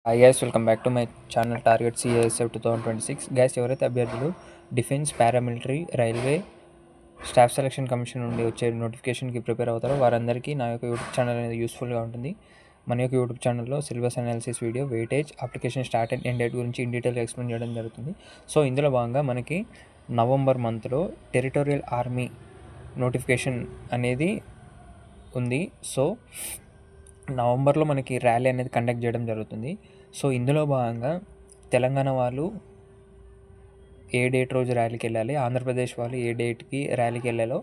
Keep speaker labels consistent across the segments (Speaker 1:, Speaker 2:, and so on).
Speaker 1: Hi guys, welcome back to my channel target CSF 2026. Guys, ఎవరైతే అభ్యర్థులు defence, paramilitary, railway staff selection commission నుండి వచ్చే నోటిఫికేషన్కి prepare అవుతారో వారందరికీ నా యొక్క యూట్యూబ్ ఛానల్ అనేది యూస్ఫుల్గా ఉంటుంది. మన యొక్క యూట్యూబ్ ఛానల్లో syllabus analysis video, weightage, application start and end date గురించి ఇన్ డీటెయిల్గా ఎక్స్ప్లెయిన్ చేయడం జరుగుతుంది. సో ఇందులో భాగంగా మనకి నవంబర్ మంత్లో టెరిటోరియల్ ఆర్మీ నోటిఫికేషన్ అనేది ఉంది. సో నవంబర్లో మనకి ర్యాలీ అనేది కండక్ట్ చేయడం జరుగుతుంది. సో ఇందులో భాగంగా తెలంగాణ వాళ్ళు ఏ డేట్ రోజు ర్యాలీకి వెళ్ళాలి, ఆంధ్రప్రదేశ్ వాళ్ళు ఏ డేట్కి ర్యాలీకి వెళ్ళాలో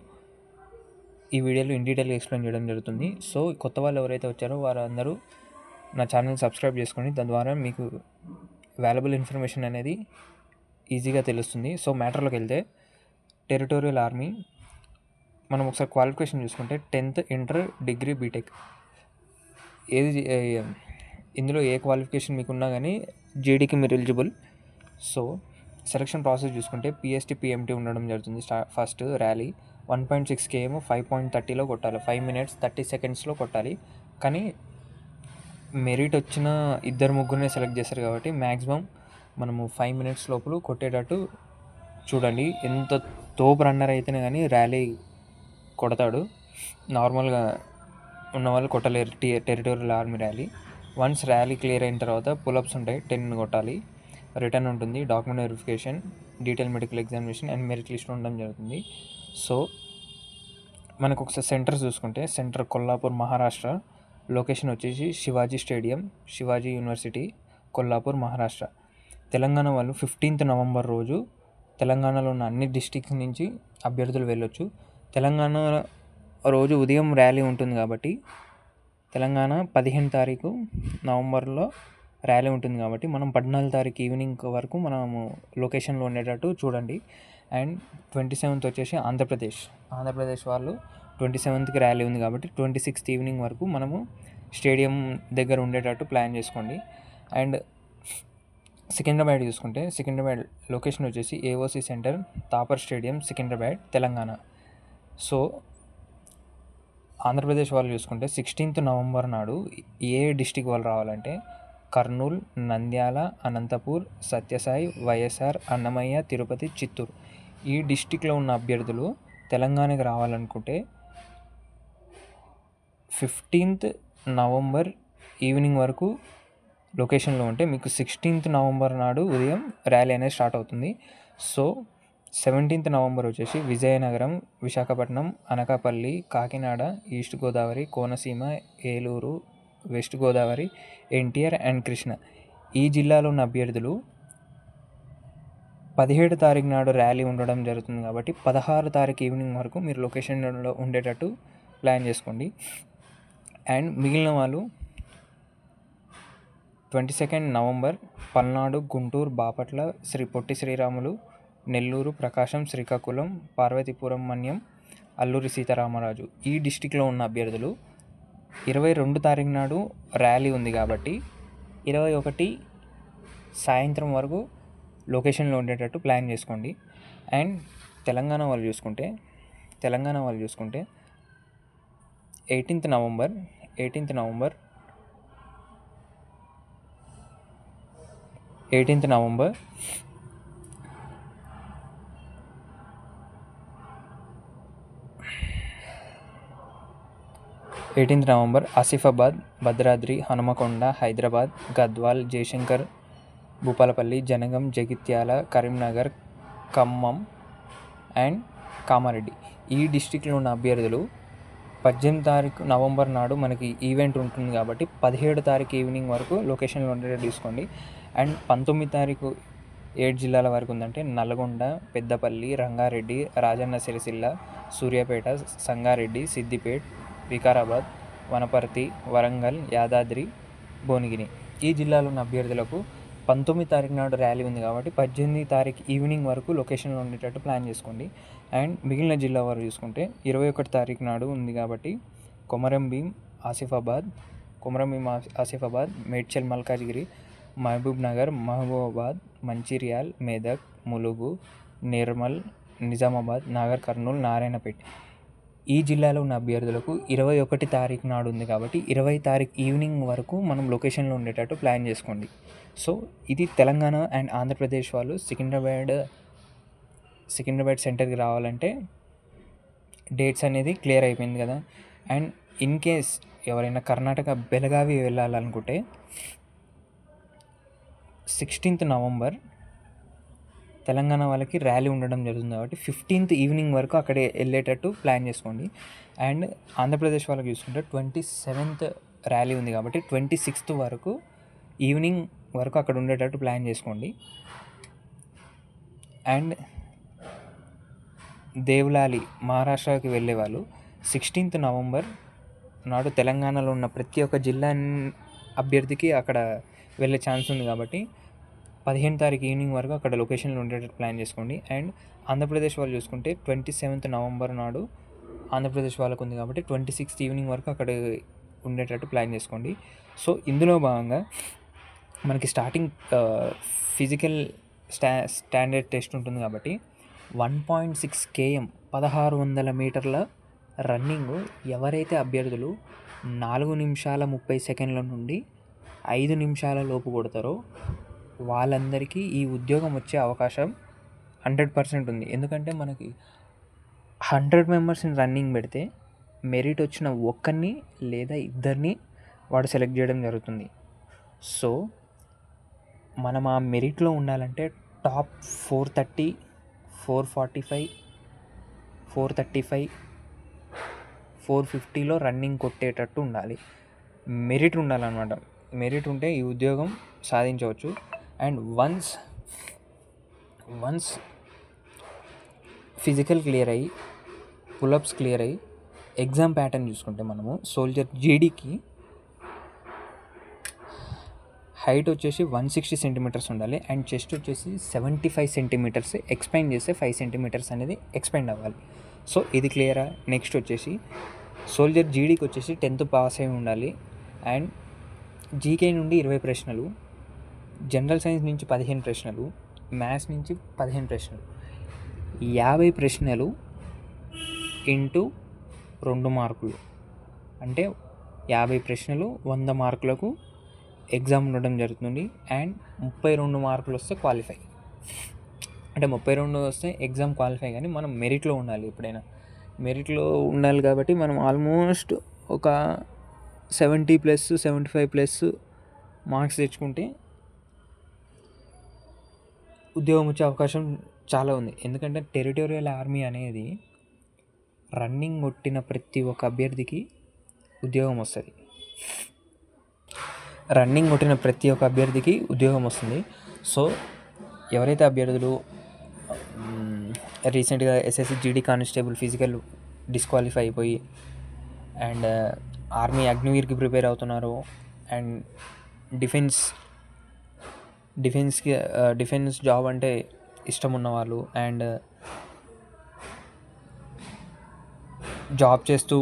Speaker 1: ఈ వీడియోలో ఇన్ డీటెయిల్గా ఎక్స్ప్లెయిన్ చేయడం జరుగుతుంది. సో కొత్త వాళ్ళు ఎవరైతే వచ్చారో వారందరూ నా ఛానల్ సబ్స్క్రైబ్ చేసుకొని దాని ద్వారా మీకు వాల్యుబుల్ ఇన్ఫర్మేషన్ అనేది ఈజీగా తెలుస్తుంది. సో మ్యాటర్లోకి వెళ్తే టెరిటోరియల్ ఆర్మీ మనం ఒకసారి క్వాలిఫికేషన్ చూసుకుంటే 10th ఇంటర్, డిగ్రీ, బీటెక్ ఏది ఇందులో ఏ క్వాలిఫికేషన్ మీకున్నా కానీ జేడీకి మీరు ఎలిజిబుల్. సో సెలక్షన్ ప్రాసెస్ చూసుకుంటే పిఎస్టీ, పిఎంటీ ఉండడం జరుగుతుంది. ఫస్ట్ ర్యాలీ 1.6 km 5.30లో కొట్టాలి, 5 minutes 30 secondsలో కొట్టాలి. కానీ మెరిట్ వచ్చిన ఇద్దరు ముగ్గురునే సెలెక్ట్ చేస్తారు కాబట్టి మ్యాక్సిమం మనము 5 minutes లోపల కొట్టేటట్టు చూడండి. ఎంత తోపు రన్నర్ అయితేనే కానీ ర్యాలీ కొడతాడు, నార్మల్గా ఉన్న వాళ్ళు కొట్టలేరు territorial army rally. Once rally clear అయిన తర్వాత పులప్స్ ఉంటాయి, 10 కొట్టాలి. రిటర్న్ ఉంటుంది, document verification, detail medical examination and merit list ఉండడం జరుగుతుంది. సో మనకు ఒకసారి సెంటర్స్ చూసుకుంటే సెంటర్ కొల్లాపూర్, మహారాష్ట్ర. లొకేషన్ వచ్చేసి శివాజీ స్టేడియం, శివాజీ యూనివర్సిటీ, కొల్లాపూర్, మహారాష్ట్ర. తెలంగాణ వాళ్ళు 15th నవంబర్ రోజు తెలంగాణలో ఉన్న అన్ని డిస్టిక్స్ నుంచి అభ్యర్థులు వెళ్ళొచ్చు. తెలంగాణ రోజు ఉదయం ర్యాలీ ఉంటుంది కాబట్టి తెలంగాణ 15 తారీఖు నవంబర్లో ర్యాలీ ఉంటుంది కాబట్టి మనం 14 తారీఖు ఈవినింగ్ వరకు మనము లొకేషన్లో ఉండేటట్టు చూడండి. అండ్ 27th వచ్చేసి ఆంధ్రప్రదేశ్ వాళ్ళు 27థ్కి ర్యాలీ ఉంది కాబట్టి 26th ఈవినింగ్ వరకు మనము స్టేడియం దగ్గర ఉండేటట్టు ప్లాన్ చేసుకోండి. అండ్ సికింద్రాబాద్ చూసుకుంటే సికింద్రాబాద్ లొకేషన్ వచ్చేసి AOC centre, Thapar stadium, Secunderabad, Telangana. So Andhra Pradesh వాళ్ళు చూసుకుంటే 16th నవంబర్ నాడు ఏ డిస్టిక్ వాళ్ళు రావాలంటే కర్నూలు, నంద్యాల, అనంతపూర్, సత్యసాయి, వైఎస్ఆర్, అన్నమయ్య, తిరుపతి, చిత్తూరు ఈ డిస్టిక్లో ఉన్న అభ్యర్థులు తెలంగాణకి రావాలనుకుంటే 15th నవంబర్ ఈవినింగ్ వరకు లొకేషన్లో ఉంటే మీకు 16th నవంబర్ నాడు ఉదయం ర్యాలీ అనేది స్టార్ట్ అవుతుంది. సో 17th నవంబర్ వచ్చేసి Vizianagaram, Visakhapatnam, Anakapalli, Kakinada, east Godavari, Konaseema, Eluru, west Godavari, NTR and Krishna ఈ జిల్లాలో ఉన్న అభ్యర్థులు 17 తారీఖు నాడు ర్యాలీ ఉండడం జరుగుతుంది కాబట్టి 16 తారీఖు ఈవినింగ్ వరకు మీరు లొకేషన్లో ఉండేటట్టు ప్లాన్ చేసుకోండి. అండ్ మిగిలిన వాళ్ళు 22nd నవంబర్ పల్నాడు, గుంటూరు, బాపట్ల, శ్రీ పొట్టి శ్రీరాములు, నెల్లూరు, ప్రకాశం, శ్రీకాకుళం, పార్వతీపురం మన్యం, అల్లూరి సీతారామరాజు ఈ డిస్టిక్లో ఉన్న అభ్యర్థులు 22 తారీఖు నాడు ర్యాలీ ఉంది కాబట్టి 21 సాయంత్రం వరకు లొకేషన్లో ఉండేటట్టు ప్లాన్ చేసుకోండి. అండ్ తెలంగాణ వాళ్ళు చూసుకుంటే 18th November 18th November 18th November Asifabad, Bhadradri, Hanumakonda, Hyderabad, Gadwal, Jayashankar, Bhupalpally, Jangaon, Jagtial, Karimnagar, Khammam and Kamareddy ఈ డిస్టిక్లో ఉన్న అభ్యర్థులు 18 తారీఖు నవంబర్ నాడు మనకి ఈవెంట్ ఉంటుంది కాబట్టి 17 తారీఖు ఈవినింగ్ వరకు లొకేషన్లో ఉండేటట్టు తీసుకోండి. అండ్ 19 తారీఖు 7 జిల్లాల వరకు ఉందంటే నల్గొండ, పెద్దపల్లి, రంగారెడ్డి, రాజన్న సిరిసిల్ల, సూర్యాపేట, సంగారెడ్డి, సిద్దిపేట్, వికారాబాద్, వనపర్తి, వరంగల్, యాదాద్రి, భువనగిరి ఈ జిల్లాలో ఉన్న అభ్యర్థులకు 19 తారీఖు నాడు ర్యాలీ ఉంది కాబట్టి 18 తారీఖు ఈవినింగ్ వరకు లొకేషన్లో ఉండేటట్టు ప్లాన్ చేసుకోండి. అండ్ మిగిలిన జిల్లా వారు చూసుకుంటే 21 తారీఖు నాడు ఉంది కాబట్టి కొమరంభీం ఆసిఫాబాద్, మేడ్చల్, మల్కాజ్గిరి, మహబూబ్ నగర్, మహబూబాబాద్, మంచిర్యాల్, మెదక్, ములుగు, నిర్మల్, నిజామాబాద్, నాగర్ కర్నూల్, నారాయణపేట్ ఈ జిల్లాలో ఉన్న అభ్యర్థులకు 21 తారీఖు నాడు ఉంది కాబట్టి 20 తారీఖు ఈవినింగ్ వరకు మనం లొకేషన్లో ఉండేటట్టు ప్లాన్ చేసుకోండి. సో ఇది తెలంగాణ అండ్ ఆంధ్రప్రదేశ్ వాళ్ళు సికింద్రాబాద్ సెంటర్కి రావాలంటే డేట్స్ అనేది క్లియర్ అయిపోయింది కదా. అండ్ ఇన్ కేస్ ఎవరైనా కర్ణాటక బెళగావి వెళ్ళాలనుకుంటే 16th నవంబర్ తెలంగాణ వాళ్ళకి ర్యాలీ ఉండడం జరుగుతుంది కాబట్టి 15th ఈవినింగ్ వరకు అక్కడే వెళ్ళేటట్టు ప్లాన్ చేసుకోండి. అండ్ ఆంధ్రప్రదేశ్ వాళ్ళకి చూసుకుంటే 27th ర్యాలీ ఉంది కాబట్టి 26th వరకు ఈవినింగ్ వరకు అక్కడ ఉండేటట్టు ప్లాన్ చేసుకోండి. అండ్ దేవలాలి మహారాష్ట్రకి వెళ్ళే వాళ్ళు 16th నవంబర్ నాడు తెలంగాణలో ఉన్న ప్రతి ఒక్క జిల్లా అభ్యర్థికి అక్కడ వెళ్ళే ఛాన్స్ ఉంది కాబట్టి 15 తారీఖు ఈవినింగ్ వరకు అక్కడ లొకేషన్లో ఉండేటట్టు ప్లాన్ చేసుకోండి. అండ్ ఆంధ్రప్రదేశ్ వాళ్ళు చూసుకుంటే 27th నవంబర్ నాడు ఆంధ్రప్రదేశ్ వాళ్ళకు ఉంది కాబట్టి 26th ఈవినింగ్ వరకు అక్కడ ఉండేటట్టు ప్లాన్ చేసుకోండి. సో ఇందులో భాగంగా మనకి స్టార్టింగ్ ఫిజికల్ స్టాండర్డ్ టెస్ట్ ఉంటుంది కాబట్టి 1.6 km 1600 మీటర్ల రన్నింగ్ ఎవరైతే అభ్యర్థులు 4 నిమిషాల 30 సెకండ్ల నుండి 5 నిమిషాల లోపు కొడతారో వాళ్ళందరికీ ఈ ఉద్యోగం వచ్చే అవకాశం 100% ఉంది. ఎందుకంటే మనకి 100 మెంబర్స్ని రన్నింగ్ పెడితే మెరిట్ వచ్చిన ఒక్కరిని లేదా ఇద్దరిని వాడు సెలెక్ట్ చేయడం జరుగుతుంది. సో మనం ఆ మెరిట్లో ఉండాలంటే టాప్ 430, 445, 435, 450లో రన్నింగ్ కొట్టేటట్టు ఉండాలి. మెరిట్ ఉండాలన్నమాట. మెరిట్ ఉంటే ఈ ఉద్యోగం సాధించవచ్చు. అండ్ వన్స్ ఫిజికల్ క్లియర్ అయ్యి పులప్స్ క్లియర్ అయ్యి ఎగ్జామ్ ప్యాటర్న్ చూసుకుంటే మనము సోల్జర్ జీడీకి హైట్ వచ్చేసి 160 సెంటీమీటర్స్ ఉండాలి. అండ్ చెస్ట్ వచ్చేసి 75 సెంటీమీటర్స్ ఎక్స్పాండ్ చేస్తే 5 సెంటీమీటర్స్ అనేది ఎక్స్పాండ్ అవ్వాలి. సో ఇది క్లియరా. నెక్స్ట్ వచ్చేసి సోల్జర్ జీడీకి వచ్చేసి 10th పాస్ అయి ఉండాలి. అండ్ జీకే నుండి 20 ప్రశ్నలు, జనరల్ సైన్స్ నుంచి 15 ప్రశ్నలు, మ్యాథ్స్ నుంచి 15 ప్రశ్నలు, 50 ప్రశ్నలు ఇంటూ 2 మార్కులు అంటే 50 ప్రశ్నలు 100 మార్కులకు ఎగ్జామ్ ఉండడం జరుగుతుంది. అండ్ 32 మార్కులు వస్తే క్వాలిఫై. అంటే 32 వస్తే ఎగ్జామ్ క్వాలిఫై, కానీ మనం మెరిట్లో ఉండాలి. ఎప్పుడైనా మెరిట్లో ఉండాలి కాబట్టి మనం ఆల్మోస్ట్ ఒక 70+, 75+ మార్క్స్ తెచ్చుకుంటే ఉద్యోగం వచ్చే అవకాశం చాలా ఉంది. ఎందుకంటే టెరిటోరియల్ ఆర్మీ అనేది రన్నింగ్ కొట్టిన ప్రతి ఒక్క అభ్యర్థికి ఉద్యోగం వస్తుంది. సో ఎవరైతే అభ్యర్థులు రీసెంట్గా SSC GD constable physical disqualify అయిపోయి అండ్ ఆర్మీ అగ్నివీర్కి ప్రిపేర్ అవుతున్నారు, అండ్ డిఫెన్స్ జాబ్ అంటే ఇష్టం ఉన్నవాళ్ళు, అండ్ జాబ్ చేస్తూ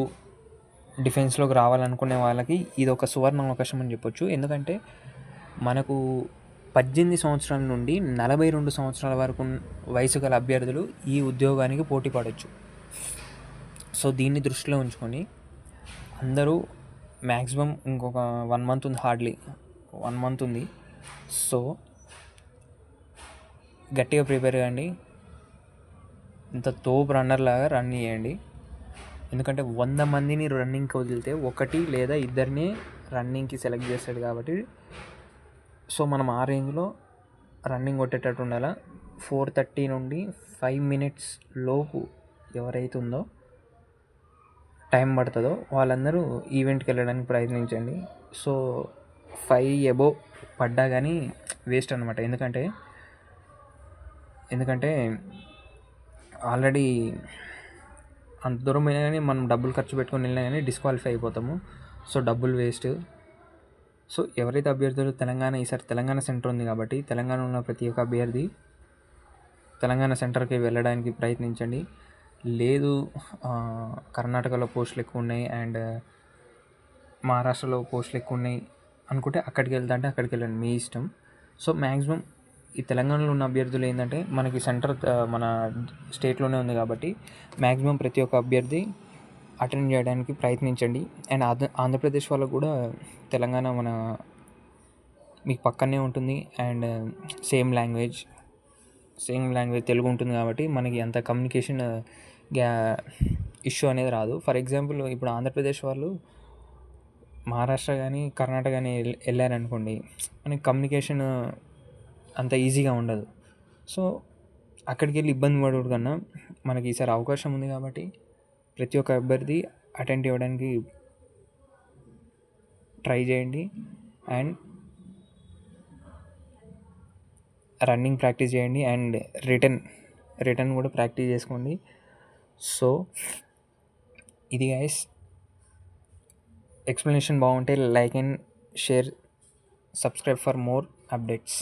Speaker 1: డిఫెన్స్లోకి రావాలనుకునే వాళ్ళకి ఇది ఒక సువర్ణ అవకాశం అని చెప్పొచ్చు. ఎందుకంటే మనకు 18 సంవత్సరాల నుండి 42 సంవత్సరాల వరకు వయసు గల అభ్యర్థులు ఈ ఉద్యోగానికి పోటీ పడవచ్చు. సో దీన్ని దృష్టిలో ఉంచుకొని అందరూ మ్యాక్సిమం ఇంకొక 1 month ఉంది, హార్డ్లీ 1 month ఉంది. సో గట్టిగా ప్రిపేర్ కాండి, ఇంత తోపు రన్నర్ లాగా రన్ చేయండి. ఎందుకంటే 100 మందిని రన్నింగ్కి వదిలితే ఒకటి లేదా ఇద్దరిని రన్నింగ్కి సెలెక్ట్ చేస్తాడు కాబట్టి సో మనం ఆ రేంజ్లో రన్నింగ్ కొట్టేటట్టు ఉండాలా. 4:30 నుండి 5 minutes లోపు ఎవరైతే ఉందో టైం పడుతుందో వాళ్ళందరూ ఈవెంట్కి వెళ్ళడానికి ప్రయత్నించండి. సో 5 above పడ్డా కానీ వేస్ట్ అనమాట. ఎందుకంటే ఆల్రెడీ అంత దూరం అయినా కానీ మనం డబ్బులు ఖర్చు పెట్టుకొని వెళ్ళినా కానీ డిస్క్వాలిఫై అయిపోతాము. సో డబ్బులు వేస్ట్. సో ఎవరైతే అభ్యర్థులు ఈసారి తెలంగాణ సెంటర్ ఉంది కాబట్టి తెలంగాణ ఉన్న ప్రతి ఒక్క అభ్యర్థి తెలంగాణ సెంటర్కి వెళ్ళడానికి ప్రయత్నించండి. లేదు కర్ణాటకలో పోస్టులు ఎక్కువ ఉన్నాయి అండ్ మహారాష్ట్రలో పోస్టులు ఎక్కువ ఉన్నాయి అనుకుంటే అక్కడికి వెళ్తాంటే అక్కడికి వెళ్ళండి, మీ ఇష్టం. సో మ్యాక్సిమం ఈ తెలంగాణలో ఉన్న అభ్యర్థులు ఏంటంటే మనకి సెంటర్ మన స్టేట్లోనే ఉంది కాబట్టి మ్యాక్సిమం ప్రతి ఒక్క అభ్యర్థి అటెండ్ చేయడానికి ప్రయత్నించండి. అండ్ ఆంధ్రప్రదేశ్ వాళ్ళకు కూడా తెలంగాణ మీకు పక్కనే ఉంటుంది. అండ్ సేమ్ లాంగ్వేజ్ తెలుగు ఉంటుంది కాబట్టి మనకి అంత కమ్యూనికేషన్ గ్యా ఇష్యూ అనేది రాదు. ఫర్ ఎగ్జాంపుల్ ఇప్పుడు ఆంధ్రప్రదేశ్ వాళ్ళు మహారాష్ట్ర కానీ కర్ణాటక కానీ వెళ్ళారనుకోండి, మనకి కమ్యూనికేషన్ అంత ఈజీగా ఉండదు. సో అక్కడికి వెళ్ళి ఇబ్బంది పడడం కన్నా మనకి ఈసారి అవకాశం ఉంది కాబట్టి ప్రతి ఒక్క అభ్యర్థి అటెండ్ అవ్వడానికి ట్రై చేయండి. అండ్ రన్నింగ్ ప్రాక్టీస్ చేయండి. అండ్ రిటర్న్ కూడా ప్రాక్టీస్ చేసుకోండి. సో ఇది గైస్, ఎక్స్ప్లెనేషన్ బాగుంటే like and share, subscribe for more updates.